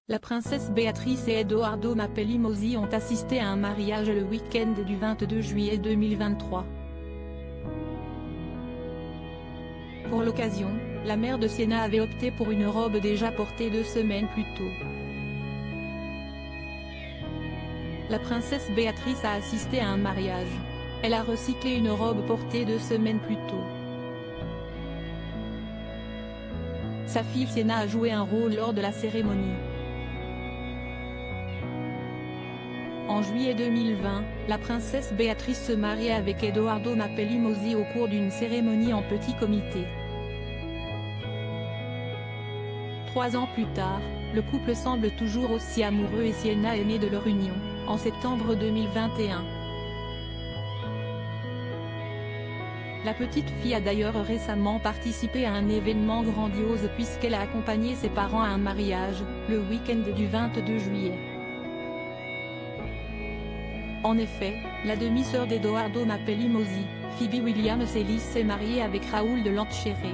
La princesse Béatrice et Edoardo Mapelli Mozzi ont assisté à un mariage le week-end du 22 juillet 2023. Pour l'occasion, la mère de Sienna avait opté pour une robe déjà portée 2 semaines plus tôt. La princesse Béatrice a assisté à un mariage. Elle a recyclé une robe portée 2 semaines plus tôt. Sa fille Sienna a joué un rôle lors de la cérémonie. En juillet 2020, la princesse Béatrice se mariait avec Edoardo Mapelli Mozzi au cours d'une cérémonie en petit comité. 3 ans plus tard, le couple semble toujours aussi amoureux et Sienna est née de leur union, en septembre 2021. La petite fille a d'ailleurs récemment participé à un événement grandiose puisqu'elle a accompagné ses parents à un mariage, le week-end du 22 juillet. En effet, la demi-sœur d'Edoardo Mapelli Mozzi, Phoebe Williams Ellis s'est mariée avec Raoul de Landscheré.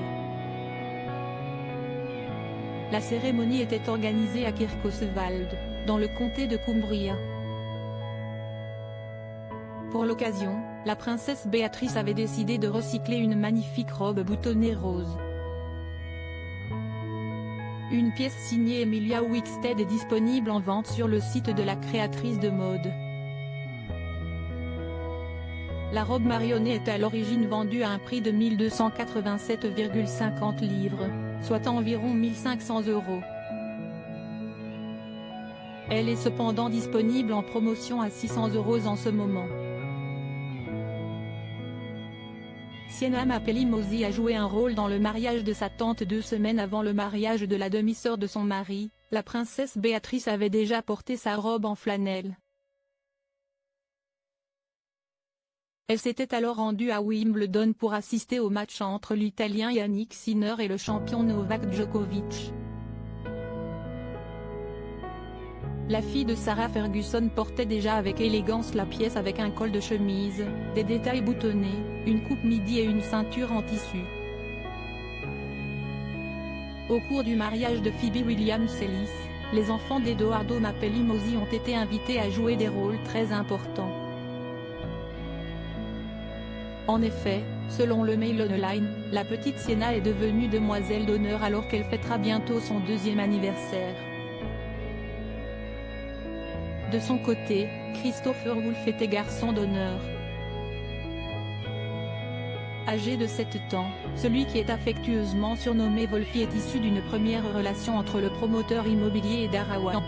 La cérémonie était organisée à Kirkoswald, dans le comté de Cumbria. Pour l'occasion, la princesse Béatrice avait décidé de recycler une magnifique robe boutonnée rose. Une pièce signée Emilia Wickstead est disponible en vente sur le site de la créatrice de mode. La robe marionnée est à l'origine vendue à un prix de 1287,50 livres, soit environ 1500 €. Elle est cependant disponible en promotion à 600 € en ce moment. Sienna Mapelli Mozzi a joué un rôle dans le mariage de sa tante 2 semaines avant le mariage de la demi-sœur de son mari. La princesse Béatrice avait déjà porté sa robe en flanelle. Elle s'était alors rendue à Wimbledon pour assister au match entre l'Italien Yannick Sinner et le champion Novak Djokovic. La fille de Sarah Ferguson portait déjà avec élégance la pièce avec un col de chemise, des détails boutonnés, une coupe midi et une ceinture en tissu. Au cours du mariage de Phoebe Williams Ellis, les enfants d'Edoardo Mapelli Mozzi ont été invités à jouer des rôles très importants. En effet, selon le Mail Online, la petite Sienna est devenue demoiselle d'honneur alors qu'elle fêtera bientôt son 2e anniversaire. De son côté, Christopher Wolff était garçon d'honneur. Âgé de 7 ans, celui qui est affectueusement surnommé Wolfie est issu d'une première relation entre le promoteur immobilier et Dara Wang.